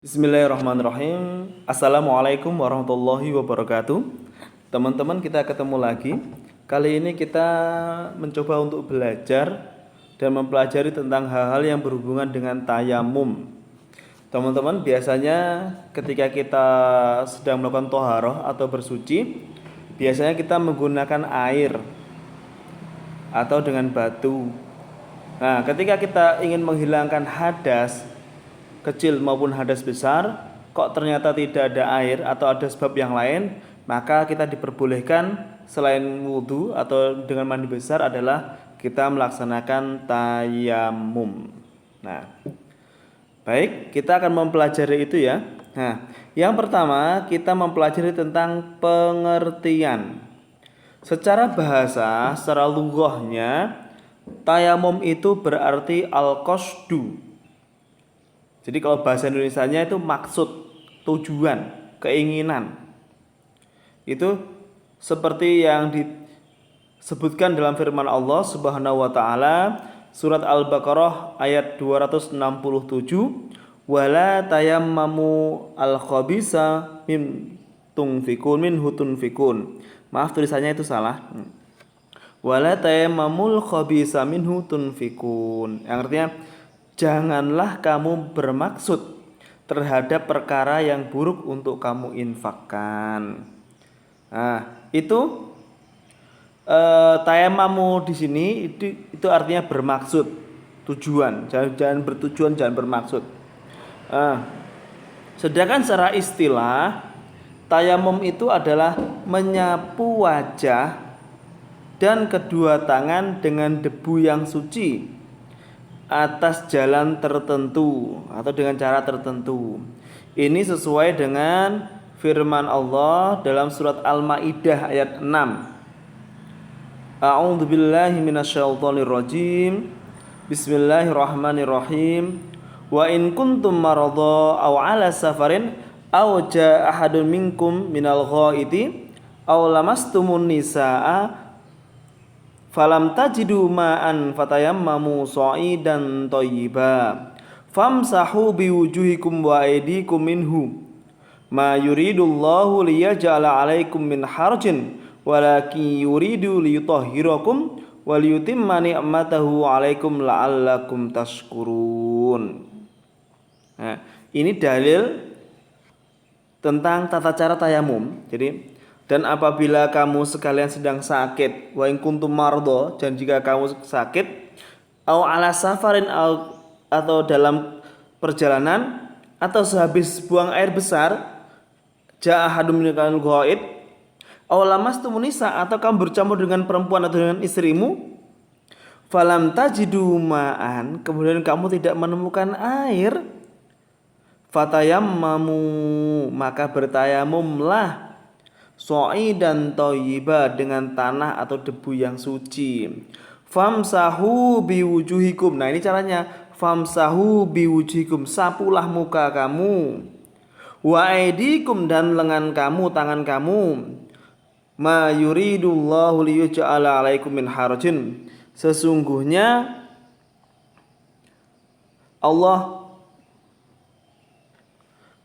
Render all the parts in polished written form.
Bismillahirrahmanirrahim. Assalamualaikum warahmatullahi wabarakatuh. Teman-teman, kita ketemu lagi. Kali ini kita mencoba untuk belajar dan mempelajari tentang hal-hal yang berhubungan dengan tayamum. Teman-teman, biasanya ketika kita sedang melakukan toharoh atau bersuci, biasanya kita menggunakan air atau dengan batu. Nah, ketika kita ingin menghilangkan hadas kecil maupun hadas besar, kok ternyata tidak ada air atau ada sebab yang lain, maka kita diperbolehkan selain wudhu atau dengan mandi besar adalah kita melaksanakan tayamum. Nah, baik, kita akan mempelajari itu ya. Nah, yang pertama kita mempelajari tentang pengertian. Secara bahasa, secara lughahnya, tayamum itu berarti al-qasdu. Jadi kalau bahasa Indonesianya itu maksud, tujuan, keinginan. Itu seperti yang disebutkan dalam firman Allah Subhanahu wa taala surat Al-Baqarah ayat 267, wala tayammamu al-khabisa minhu tunfikun. Maaf, tulisannya itu salah. Wala tayammamul khabisa minhu tunfikun. Yang artinya janganlah kamu bermaksud terhadap perkara yang buruk untuk kamu infakkan. Nah, itu tayammamu di sini itu artinya bermaksud, tujuan. Jangan bertujuan, jangan bermaksud. Sedangkan secara istilah, tayamum itu adalah menyapu wajah dan kedua tangan dengan debu yang suci atas jalan tertentu atau dengan cara tertentu. Ini sesuai dengan firman Allah dalam surat Al-Maidah ayat 6. A'udzubillahi minasyaitonirrajim. Bismillahirrahmanirrahim. Wa in kuntum maradha aw 'ala safarin aw jaa ahadun minkum minal ghaiti aw lamastumun nisaa falam tajidu ma'an fatayammamu sha'idan thayyiba famsahu biwujuhikum wa aydikum minhu ma yuridullahu liyaj'ala 'alaikum min harajin walakin yuridu liyutahhirakum wa liyutimma ni'matahu 'alaikum la'allakum tashkurun. Nah, ini dalil tentang tata cara tayamum. Jadi, dan apabila kamu sekalian sedang sakit, wa in kuntum mardo, dan jika kamu sakit, au ala safarin, atau dalam perjalanan, atau sehabis buang air besar, jaa ahadum minal ghaid, au lamastumun nisa, atau kamu bercampur dengan perempuan atau dengan istrimu, falam tajidu ma'an, kemudian kamu tidak menemukan air, fatayammamu, maka bertayamumlah, sha'idan thayyiba, dengan tanah atau debu yang suci. Famsahu biwujuhikum. Nah, ini caranya. Famsahu biwujuhikum, sapulah muka kamu. Wa aydikum, dan lengan kamu, tangan kamu. Ma yuridullahu liyaj'ala 'alaikum min harajin. Sesungguhnya Allah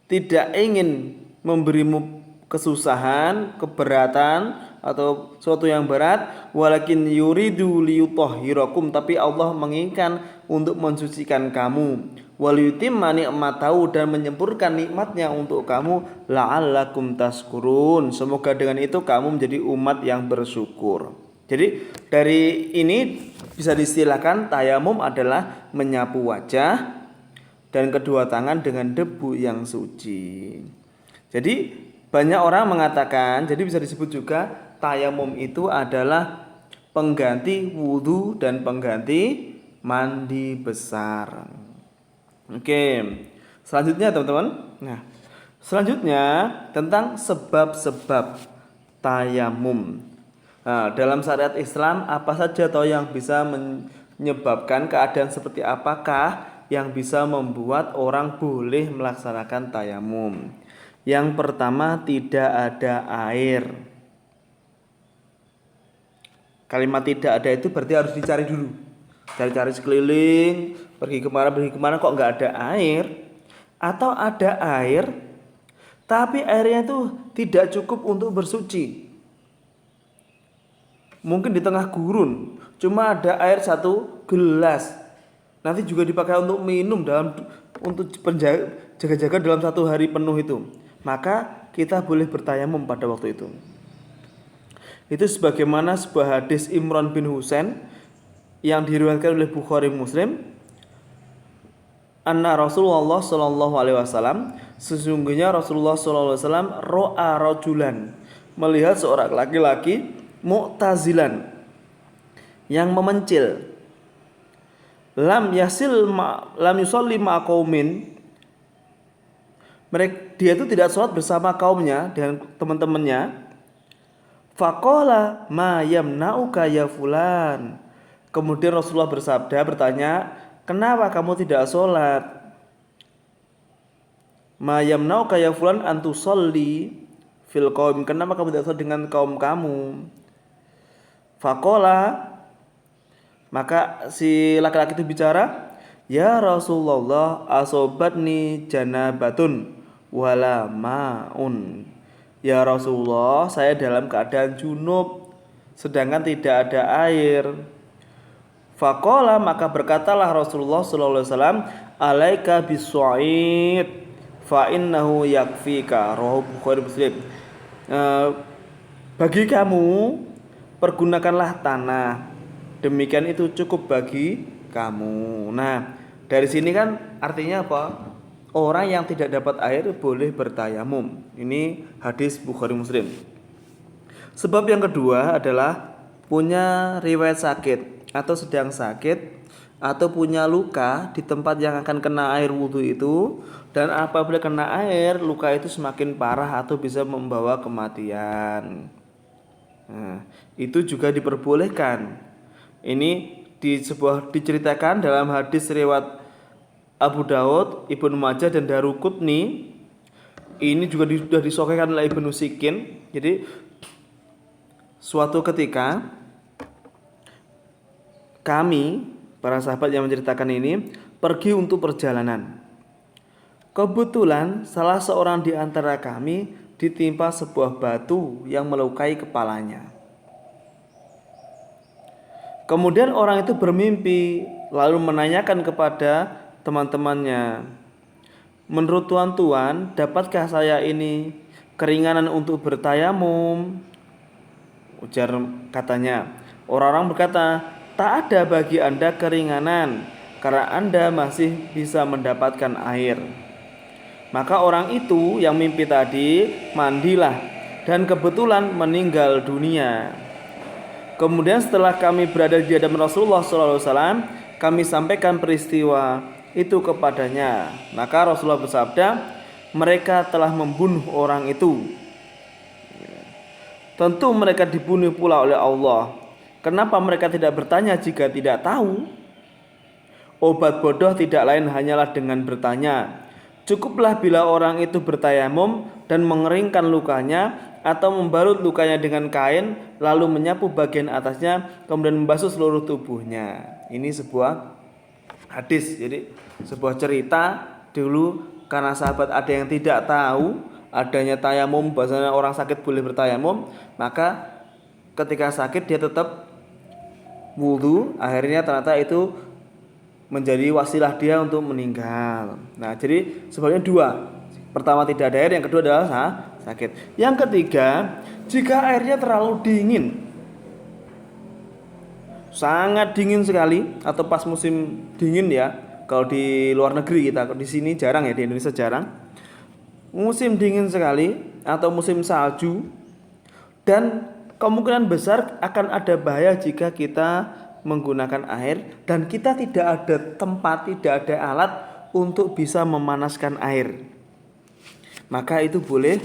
tidak ingin memberimu kesusahan, keberatan, atau sesuatu yang berat, walakin yuridu liyutahhirakum, tapi Allah menginginkan untuk mensucikan kamu, waliyutimma ni'matahu, dan menyempurnakan nikmatnya untuk kamu, la'allakum tashkurun, semoga dengan itu kamu menjadi umat yang bersyukur. Jadi dari ini bisa diistilahkan tayamum adalah menyapu wajah dan kedua tangan dengan debu yang suci. Jadi banyak orang mengatakan, jadi bisa disebut juga tayamum itu adalah pengganti wudhu dan pengganti mandi besar. Oke, selanjutnya teman-teman. Nah, selanjutnya tentang sebab-sebab tayamum. Nah, dalam syariat Islam apa saja toh yang bisa menyebabkan keadaan seperti apakah yang bisa membuat orang boleh melaksanakan tayamum? Yang pertama, tidak ada air. Kalimat tidak ada itu berarti harus dicari dulu. Cari-cari sekeliling, pergi kemana kok nggak ada air. atau ada air tapi airnya itu tidak cukup untuk bersuci. Mungkin di tengah gurun cuma ada air 1 gelas, nanti juga dipakai untuk minum untuk jaga-jaga dalam 1 hari penuh itu, maka kita boleh bertayamum pada waktu itu. Itu sebagaimana sebuah hadis Imran bin Husain yang diriwayatkan oleh Bukhari Muslim, anna Rasulullah sallallahu alaihi wasallam, sesungguhnya Rasulullah sallallahu alaihi wasallam ro'a rajulan, melihat seorang laki-laki mu'tazilan yang memencil, lam yusalli ma'a qaumin, dia itu tidak sholat bersama kaumnya dengan teman-temannya. Faqala ma yamna'uka ya fulan, kemudian Rasulullah bertanya, kenapa kamu tidak sholat? Ma yamna'uka ya fulan antusalli fil qaum, kenapa kamu tidak sholat dengan kaum kamu? Faqala, maka si laki-laki itu bicara, ya Rasulullah asobatni janabatun wala ma'un. Ya Rasulullah, saya dalam keadaan junub sedangkan tidak ada air. Faqala, maka berkatalah Rasulullah sallallahu alaihi wasallam, alaika bisu'id fa innahu yakfika, rawahu Bukhari Muslim. Bagi kamu pergunakanlah tanah, demikian itu cukup bagi kamu. Nah, dari sini kan artinya apa? Orang yang tidak dapat air boleh bertayamum. Ini hadis Bukhari Muslim. Sebab yang kedua adalah punya riwayat sakit atau sedang sakit atau punya luka di tempat yang akan kena air wudhu itu, dan apabila kena air luka itu semakin parah atau bisa membawa kematian. Nah, itu juga diperbolehkan. Ini diceritakan dalam hadis riwayat Abu Daud, Ibnu Majah dan Daruqutni. Ini juga sudah disahihkan oleh Ibnu Sikin. Jadi suatu ketika kami para sahabat yang menceritakan ini pergi untuk perjalanan. Kebetulan salah seorang di antara kami ditimpa sebuah batu yang melukai kepalanya. Kemudian orang itu bermimpi lalu menanyakan kepada teman-temannya, menurut tuan-tuan, dapatkah saya ini keringanan untuk bertayamum? Ujar katanya. Orang-orang berkata, tak ada bagi Anda keringanan karena Anda masih bisa mendapatkan air. Maka orang itu yang mimpi tadi mandilah dan kebetulan meninggal dunia. Kemudian setelah kami berada di hadapan Rasulullah SAW, kami sampaikan peristiwa itu kepadanya. Maka Rasulullah bersabda, mereka telah membunuh orang itu. Tentu mereka dibunuh pula oleh Allah. Kenapa mereka tidak bertanya jika tidak tahu? Obat bodoh tidak lain hanyalah dengan bertanya. Cukuplah bila orang itu bertayamum dan mengeringkan lukanya atau membalut lukanya dengan kain, lalu menyapu bagian atasnya, kemudian membasuh seluruh tubuhnya. Ini sebuah hadis, jadi sebuah cerita dulu karena sahabat ada yang tidak tahu adanya tayamum, bahasanya orang sakit boleh bertayamum, maka ketika sakit dia tetap wudhu, akhirnya ternyata itu menjadi wasilah dia untuk meninggal. Nah, jadi sebabnya dua. Pertama tidak ada air, yang kedua adalah sakit. Yang ketiga, jika airnya terlalu dingin, sangat dingin sekali, atau pas musim dingin ya, kalau di luar negeri kita, di sini jarang ya, di Indonesia jarang. Musim dingin sekali atau musim salju, dan kemungkinan besar akan ada bahaya jika kita menggunakan air dan kita tidak ada tempat, tidak ada alat untuk bisa memanaskan air, maka itu boleh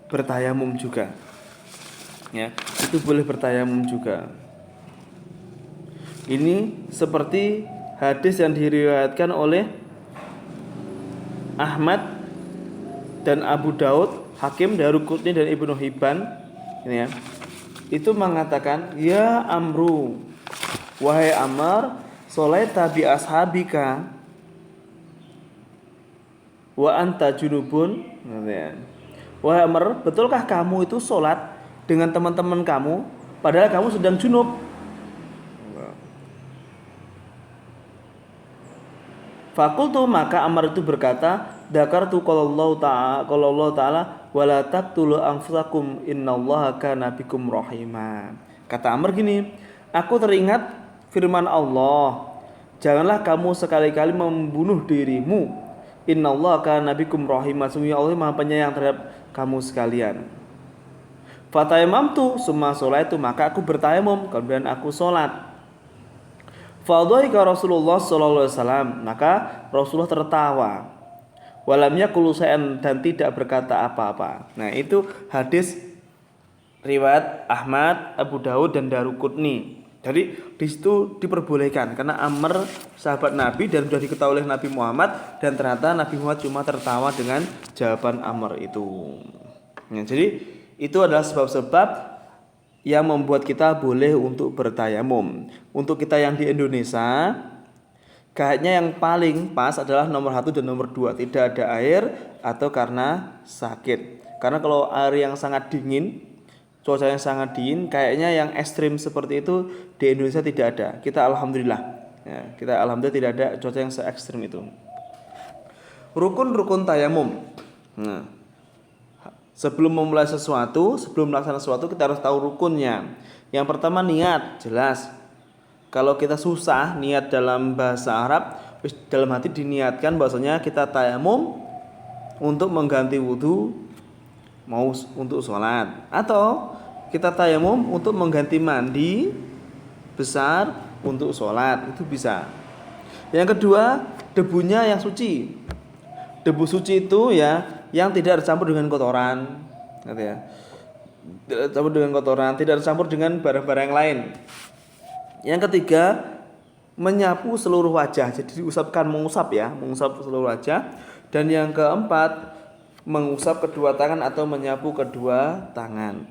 bertayamum juga. Ya, itu boleh bertayamum juga. Ini seperti hadis yang diriwayatkan oleh Ahmad dan Abu Daud, Hakim, Daruqutni dan Ibnu Hibban. Ini ya. Itu mengatakan, ya Amru, wahai Amr, sholaita bi ashabika, wa anta junubun. Wahai Amr, betulkah kamu itu sholat dengan teman-teman kamu padahal kamu sedang junub? Fakultu, maka Amr itu berkata, dzakartu qala Allah taala wala taqtulu anfusakum innallaha kana bikum rahima. Kata Amr gini, aku teringat firman Allah, janganlah kamu sekali-kali membunuh dirimu. Innallaha kana bikum rahima, sungguh Allah Maha penyayang terhadap kamu sekalian. Fatayamamtu summa sholaitu, maka aku bertayamum kemudian aku sholat. Fadhahika Rasulullah sallallahu alaihi wasallam, maka Rasulullah tertawa. Walam yaqulu syai'an, dan tidak berkata apa-apa. Nah, itu hadis riwayat Ahmad, Abu Daud dan Daruqutni. Jadi di situ diperbolehkan karena Amr sahabat Nabi dan sudah diketahui oleh Nabi Muhammad, dan ternyata Nabi Muhammad cuma tertawa dengan jawaban Amr itu. Nah, jadi itu adalah sebab-sebab yang membuat kita boleh untuk bertayamum. Untuk kita yang di Indonesia, kayaknya yang paling pas adalah nomor 1 dan nomor 2, tidak ada air atau karena sakit. Karena kalau air yang sangat dingin, cuaca yang sangat dingin, kayaknya yang ekstrim seperti itu di Indonesia tidak ada. Kita alhamdulillah, ya, kita alhamdulillah tidak ada cuaca yang se ekstrim itu. Rukun-rukun tayamum. Nah, sebelum memulai sesuatu, sebelum melaksanakan sesuatu, kita harus tahu rukunnya. Yang pertama niat, jelas. Kalau kita susah niat dalam bahasa Arab, dalam hati diniatkan bahwasanya kita tayamum untuk mengganti wudu, mau untuk sholat, atau kita tayamum untuk mengganti mandi besar untuk sholat, itu bisa. Yang kedua, debunya yang suci. Debu suci itu ya yang tidak tercampur dengan kotoran, gitu ya. Tidak tercampur dengan kotoran, tidak tercampur dengan barang-barang yang lain. Yang ketiga, menyapu seluruh wajah. Jadi diusapkan, mengusap seluruh wajah. Dan yang keempat, mengusap kedua tangan atau menyapu kedua tangan.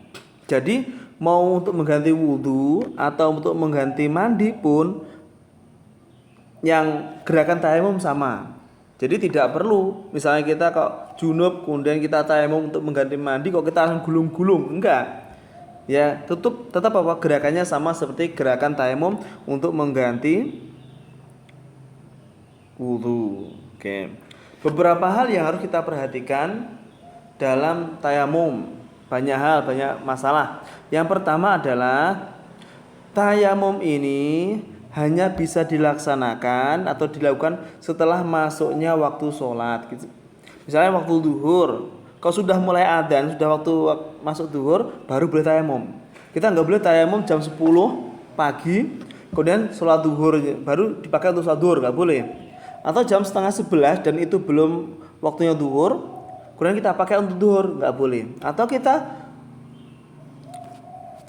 Jadi mau untuk mengganti wudhu atau untuk mengganti mandi pun yang gerakan tayamum sama. Jadi tidak perlu misalnya kita kok junub kemudian kita tayamum untuk mengganti mandi kok kita langsung gulung-gulung, enggak. Ya, tetap apa gerakannya sama seperti gerakan tayamum untuk mengganti wudu. Oke. Beberapa hal yang harus kita perhatikan dalam tayamum. Banyak hal, banyak masalah. Yang pertama adalah tayamum ini hanya bisa dilaksanakan atau dilakukan setelah masuknya waktu sholat. Misalnya waktu duhur, kalau sudah mulai adzan, sudah waktu masuk duhur, baru boleh tayamum. Kita nggak boleh tayamum jam 10 pagi, kemudian sholat duhur baru dipakai untuk sholat duhur, nggak boleh. Atau jam setengah 11 dan itu belum waktunya duhur, kemudian kita pakai untuk duhur, nggak boleh. Atau kita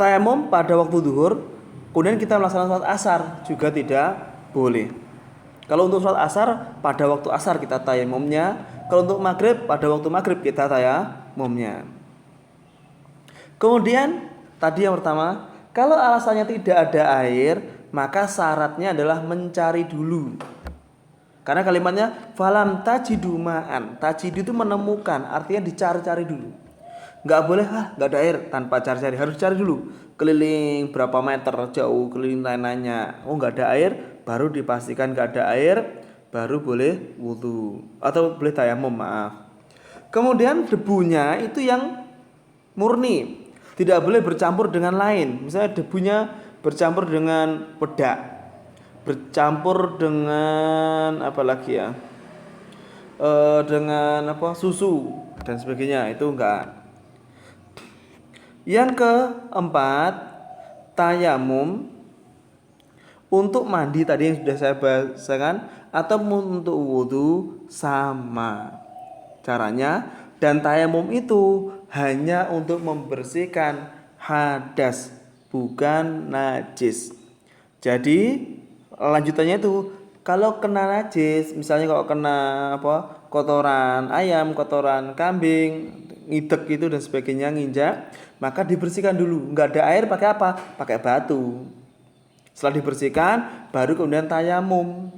tayamum pada waktu duhur, kemudian kita melaksanakan sholat asar, juga tidak boleh. Kalau untuk sholat asar, pada waktu asar kita tayamumnya. Kalau untuk maghrib, pada waktu maghrib kita tayamumnya. Kemudian, tadi yang pertama, kalau alasannya tidak ada air, maka syaratnya adalah mencari dulu. Karena kalimatnya falam tajidu ma'an. Tajidu itu menemukan, artinya dicari-cari dulu. Nggak boleh, nggak ada air tanpa cari-cari, harus cari dulu. Keliling berapa meter jauh, keliling lain-lainnya. Oh, nggak ada air, baru dipastikan nggak ada air, baru boleh wudu atau boleh tayamum, maaf. Kemudian debunya itu yang murni, tidak boleh bercampur dengan lain. Misalnya debunya bercampur dengan bedak, bercampur dengan apa lagi ya, dengan apa susu dan sebagainya, itu enggak. Yang keempat, tayamum untuk mandi tadi yang sudah saya bahasakan atau untuk wudu sama caranya, dan tayamum itu hanya untuk membersihkan hadas, bukan najis. Jadi lanjutannya itu kalau kena najis, misalnya kalau kena kotoran ayam, kotoran kambing, ngidek itu dan sebagainya, nginjak, maka dibersihkan dulu. Nggak ada air, pakai apa? Pakai batu. Setelah dibersihkan, baru kemudian tayamum.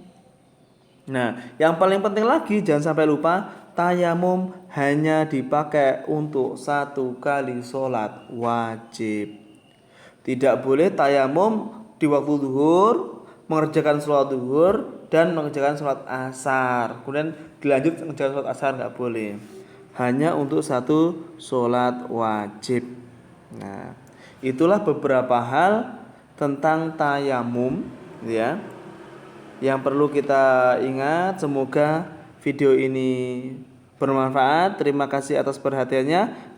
Nah, yang paling penting lagi, jangan sampai lupa, tayamum hanya dipakai untuk 1 kali sholat wajib. Tidak boleh tayamum di waktu zuhur, mengerjakan sholat zuhur dan mengerjakan sholat asar. Kemudian dilanjut mengerjakan sholat asar, nggak boleh. Hanya untuk 1 sholat wajib. Nah, itulah beberapa hal tentang tayamum, ya, yang perlu kita ingat. Semoga video ini bermanfaat. Terima kasih atas perhatiannya.